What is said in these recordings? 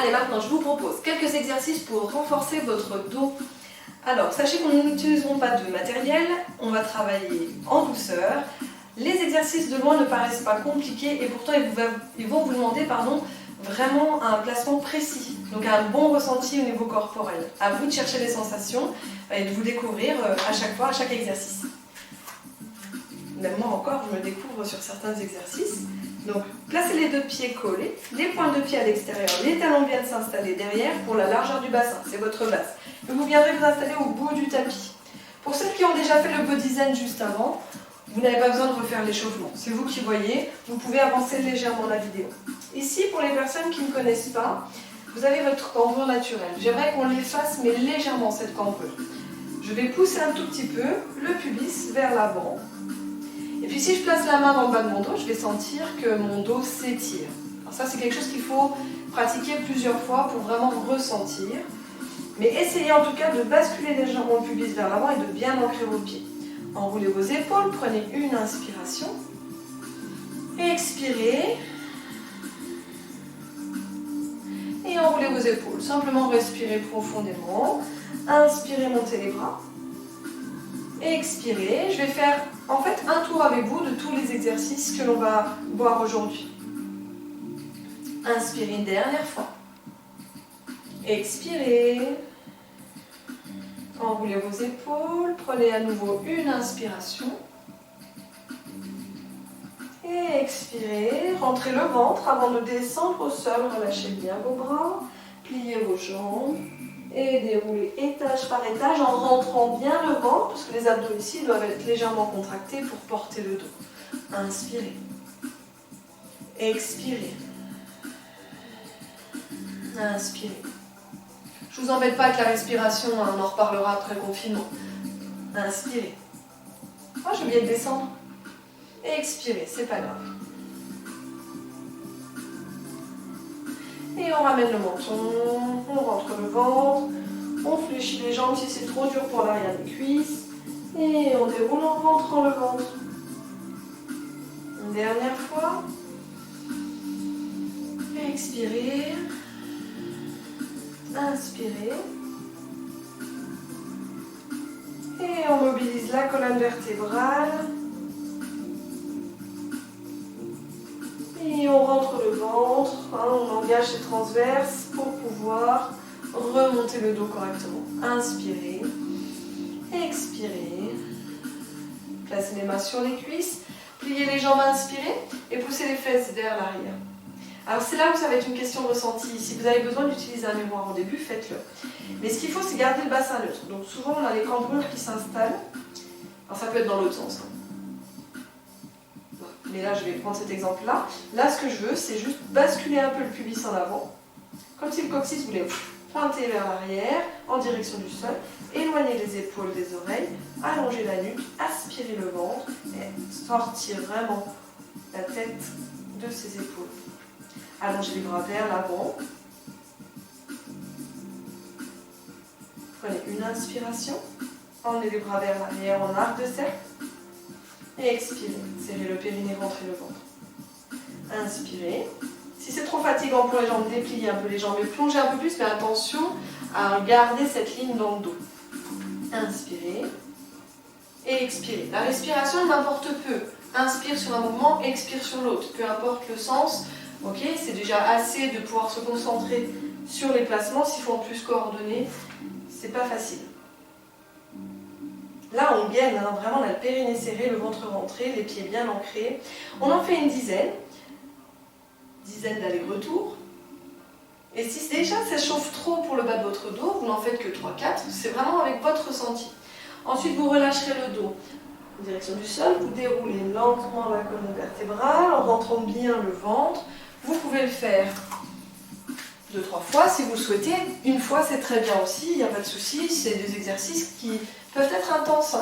Allez, maintenant, je vous propose quelques exercices pour renforcer votre dos. Alors, sachez qu'on n'utiliseront pas de matériel, on va travailler en douceur. Les exercices de loin ne paraissent pas compliqués et pourtant ils vont vous demander vraiment un placement précis, donc un bon ressenti au niveau corporel. À vous de chercher les sensations et de vous découvrir à chaque fois, à chaque exercice. Même moi encore, je me découvre sur certains exercices. Donc, placez les deux pieds collés, les pointes de pied à l'extérieur, les talons viennent s'installer derrière pour la largeur du bassin, c'est votre base. Et vous viendrez vous installer au bout du tapis. Pour ceux qui ont déjà fait le body zen juste avant, vous n'avez pas besoin de refaire l'échauffement. C'est vous qui voyez, vous pouvez avancer légèrement la vidéo. Ici, pour les personnes qui ne connaissent pas, vous avez votre cambrure naturelle. J'aimerais qu'on l'efface, mais légèrement cette cambrure. Je vais pousser un tout petit peu le pubis vers l'avant. Et puis si je place la main dans le bas de mon dos, je vais sentir que mon dos s'étire. Alors ça, c'est quelque chose qu'il faut pratiquer plusieurs fois pour vraiment ressentir. Mais essayez en tout cas de basculer légèrement le pubis vers l'avant et de bien ancrer vos pieds. Enroulez vos épaules, prenez une inspiration. Expirez. Et enroulez vos épaules. Simplement respirez profondément. Inspirez, montez les bras. Expirez. Je vais faire en fait un tour avec vous de tous les exercices que l'on va voir aujourd'hui. Inspirez une dernière fois. Expirez. Enroulez vos épaules. Prenez à nouveau une inspiration. Et expirez. Rentrez le ventre avant de descendre au sol. Relâchez bien vos bras. Pliez vos jambes. Et déroulez étage par étage en rentrant bien le ventre, parce que les abdos ici doivent être légèrement contractés pour porter le dos. Inspirez. Expirez. Inspirez. Je ne vous embête pas avec la respiration, on en reparlera après le confinement. Inspirez. Ah, j'ai oublié de descendre. Expirez, c'est pas grave. Et on ramène le menton, on rentre le ventre, on fléchit les jambes si c'est trop dur pour l'arrière des cuisses. Et on déroule en rentrant le ventre. Une dernière fois. Expirez. Inspirez. Et on mobilise la colonne vertébrale. Et on rentre le ventre, on engage les transverses pour pouvoir remonter le dos correctement. Inspirez, expirez, placez les mains sur les cuisses, pliez les jambes, inspirez et poussez les fesses vers l'arrière. Alors c'est là où ça va être une question de ressenti. Si vous avez besoin d'utiliser un mémoire au début, faites-le. Mais ce qu'il faut, c'est garder le bassin neutre. Donc souvent on a les cambrures qui s'installent. Alors ça peut être dans l'autre sens. Mais là, je vais prendre cet exemple-là. Là, ce que je veux, c'est juste basculer un peu le pubis en avant. Comme si le coccyx voulait pointer vers l'arrière, en direction du sol. Éloigner les épaules des oreilles. Allonger la nuque. Aspirer le ventre. Et sortir vraiment la tête de ses épaules. Allongez les bras vers l'avant. Prenez une inspiration. Emmenez les bras vers l'arrière en arc de cercle. Et expirez, serrez le périnée, rentrez le ventre. Inspirez. Si c'est trop fatigant pour les jambes, dépliez un peu les jambes et plongez un peu plus, mais attention à garder cette ligne dans le dos. Inspirez. Et expirez. La respiration, elle m'importe peu. Inspire sur un mouvement, expire sur l'autre. Peu importe le sens, ok, c'est déjà assez de pouvoir se concentrer sur les placements. S'il faut en plus coordonner, c'est pas facile. Là, on gaine, vraiment, on a le périnée serré, le ventre rentré, les pieds bien ancrés. On en fait une dizaine d'aller-retour. Et si déjà ça chauffe trop pour le bas de votre dos, vous n'en faites que 3-4, c'est vraiment avec votre ressenti. Ensuite, vous relâcherez le dos en direction du sol, vous déroulez lentement la colonne vertébrale en rentrant bien le ventre. Vous pouvez le faire 2-3 fois si vous le souhaitez. Une fois, c'est très bien aussi, il n'y a pas de souci, c'est des exercices qui peuvent être intenses.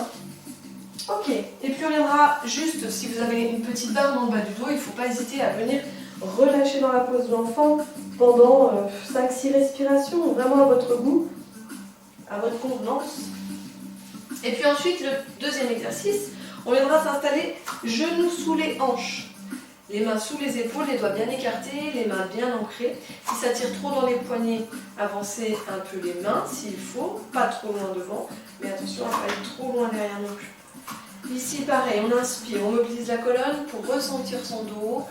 Ok, et puis on viendra juste, si vous avez une petite barre dans le bas du dos, il ne faut pas hésiter à venir relâcher dans la pose de l'enfant pendant 5-6 respirations, vraiment à votre goût, à votre convenance. Et puis ensuite, le deuxième exercice, on viendra s'installer genoux sous les hanches. Les mains sous les épaules, les doigts bien écartés, les mains bien ancrées. Si ça tire trop dans les poignets, avancez un peu les mains s'il faut, pas trop loin devant, mais attention à ne pas être trop loin derrière non plus. Ici pareil, on inspire, on mobilise la colonne pour ressentir son dos,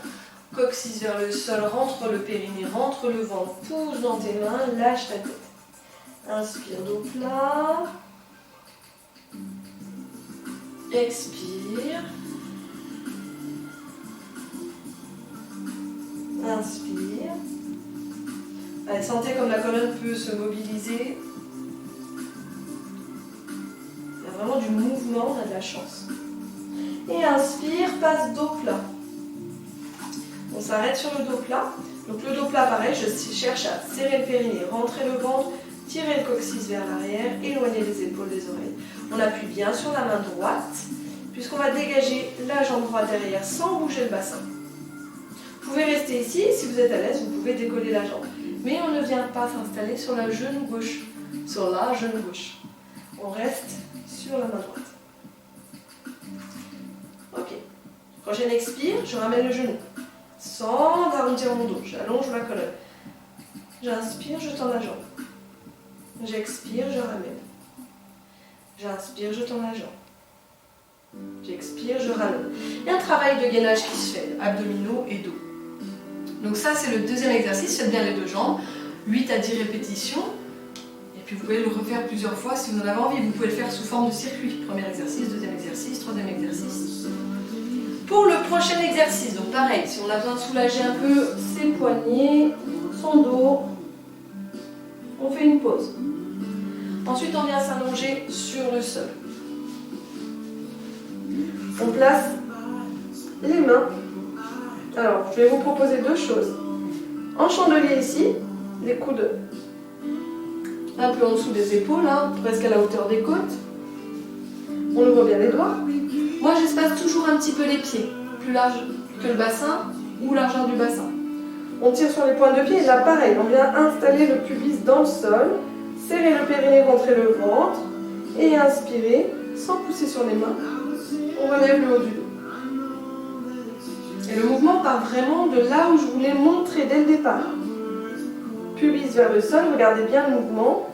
coccyx vers le sol, rentre le périnée, rentre le ventre, pousse dans tes mains, lâche ta tête. Inspire, dos plat. Expire. Inspire. Allez, sentez comme la colonne peut se mobiliser. Il y a vraiment du mouvement, on a de la chance. Et inspire, passe dos plat. On s'arrête sur le dos plat. Donc le dos plat, pareil, je cherche à serrer le périnée, rentrer le ventre, tirer le coccyx vers l'arrière, éloigner les épaules des oreilles. On appuie bien sur la main droite, puisqu'on va dégager la jambe droite derrière sans bouger le bassin. Vous pouvez rester ici, si vous êtes à l'aise, vous pouvez décoller la jambe. Mais on ne vient pas s'installer sur la genou gauche. Sur la genou gauche. On reste sur la main droite. Ok. Prochaine expire, je ramène le genou. Sans arrondir mon dos, j'allonge ma colonne. J'inspire, je tends la jambe. J'expire, je ramène. J'inspire, je tends la jambe. J'expire, je ramène. Il y a un travail de gainage qui se fait, abdominaux et dos. Donc ça, c'est le deuxième exercice. Faites bien les deux jambes. 8 à 10 répétitions. Et puis vous pouvez le refaire plusieurs fois si vous en avez envie. Vous pouvez le faire sous forme de circuit. Premier exercice, deuxième exercice, troisième exercice. Pour le prochain exercice, donc pareil, si on a besoin de soulager un peu ses poignets, son dos, on fait une pause. Ensuite, on vient s'allonger sur le sol. On place les mains. Alors, je vais vous proposer deux choses. En chandelier ici, les coudes un peu en dessous des épaules, hein, presque à la hauteur des côtes. On ouvre bien les doigts. Moi, j'espace toujours un petit peu les pieds, plus large que le bassin ou largeur du bassin. On tire sur les pointes de pied et là, pareil, on vient installer le pubis dans le sol, serrer le périnée, rentrer le ventre et inspirer sans pousser sur les mains. On relève le haut du dos. Et le mouvement part vraiment de là où je voulais montrer dès le départ. Pubis vers le sol, regardez bien le mouvement.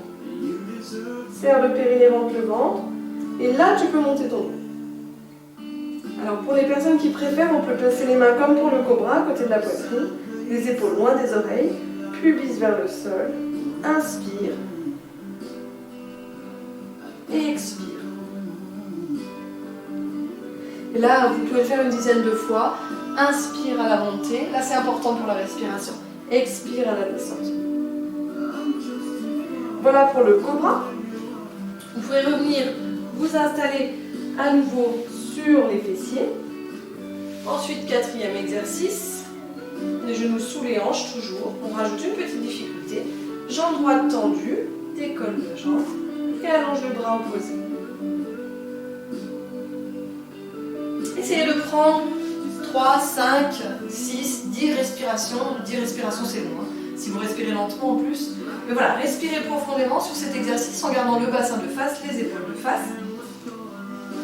Serre le périnée, rentre le ventre. Et là, tu peux monter ton dos. Alors pour les personnes qui préfèrent, on peut placer les mains comme pour le cobra, à côté de la poitrine, les épaules loin des oreilles, pubis vers le sol, inspire et expire. Et là, vous pouvez le faire une dizaine de fois. Inspire à la montée, là c'est important pour la respiration. Expire à la descente. Voilà pour le cobra. Vous pouvez revenir vous installer à nouveau sur les fessiers. Ensuite, quatrième exercice, les genoux sous les hanches toujours. On rajoute une petite difficulté. Jambe droite tendue, décolle la jambe et allonge le bras opposé. Essayez de prendre 3, 5, 6, 10 respirations. 10 respirations, c'est long. Si vous respirez lentement en plus. Mais voilà, respirez profondément sur cet exercice en gardant le bassin de face, les épaules de face.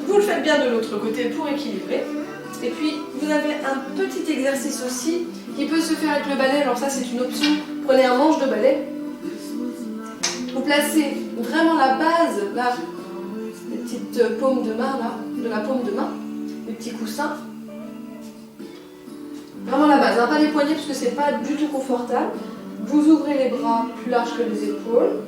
Vous le faites bien de l'autre côté pour équilibrer. Et puis, vous avez un petit exercice aussi qui peut se faire avec le balai. Alors ça, c'est une option. Prenez un manche de balai. Vous placez vraiment la base, là, les petites paumes de main, là, de la paume de main, les petits coussins. Vraiment la base, hein, pas les poignets parce que c'est pas du tout confortable. Vous ouvrez les bras plus larges que les épaules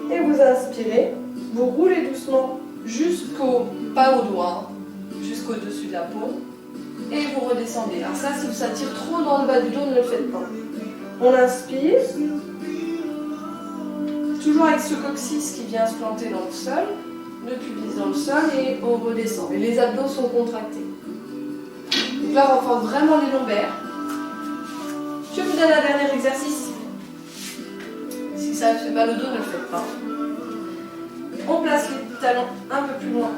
et vous inspirez. Vous roulez doucement jusqu'au, pas au doigt, jusqu'au dessus de la paume et vous redescendez. Alors ça, si ça tire trop dans le bas du dos, ne le faites pas. On inspire, toujours avec ce coccyx qui vient se planter dans le sol, le pubis dans le sol et on redescend. Et les abdos sont contractés. Donc là, on renforce vraiment les lombaires. Je vous donne un dernier exercice. Si ça fait mal au dos, ne le faites pas. On place les talons un peu plus loin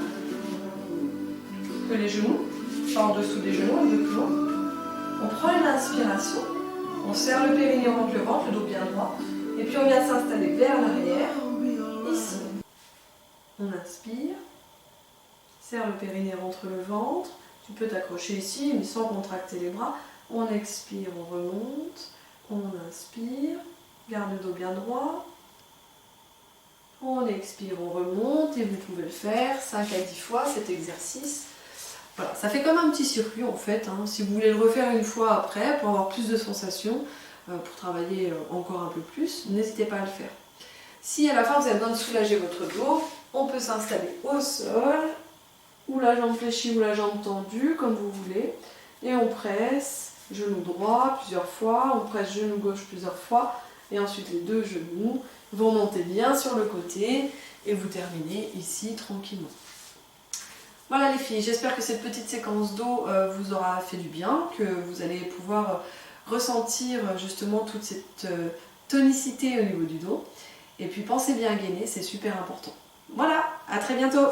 que les genoux, pas en dessous des genoux, un peu plus loin. On prend une inspiration, on serre le périnée, on rentre le ventre, le dos bien droit, et puis on vient s'installer vers l'arrière, ici. On inspire, serre le périnée, rentre le ventre, Tu peux t'accrocher ici, mais sans contracter les bras. On expire, on remonte. On inspire, garde le dos bien droit. On expire, on remonte et vous pouvez le faire 5 à 10 fois cet exercice. Voilà, ça fait comme un petit circuit en fait. Si vous voulez le refaire une fois après pour avoir plus de sensations, pour travailler encore un peu plus, n'hésitez pas à le faire. Si à la fin vous avez besoin de soulager votre dos, on peut s'installer au sol, ou la jambe fléchie ou la jambe tendue, comme vous voulez, et on presse genou droit plusieurs fois, on presse genou gauche plusieurs fois, et ensuite les deux genoux, vous remontez bien sur le côté, et vous terminez ici tranquillement. Voilà les filles, j'espère que cette petite séquence d'eau vous aura fait du bien, que vous allez pouvoir ressentir justement toute cette tonicité au niveau du dos. Et puis pensez bien à gainer, c'est super important. Voilà, à très bientôt!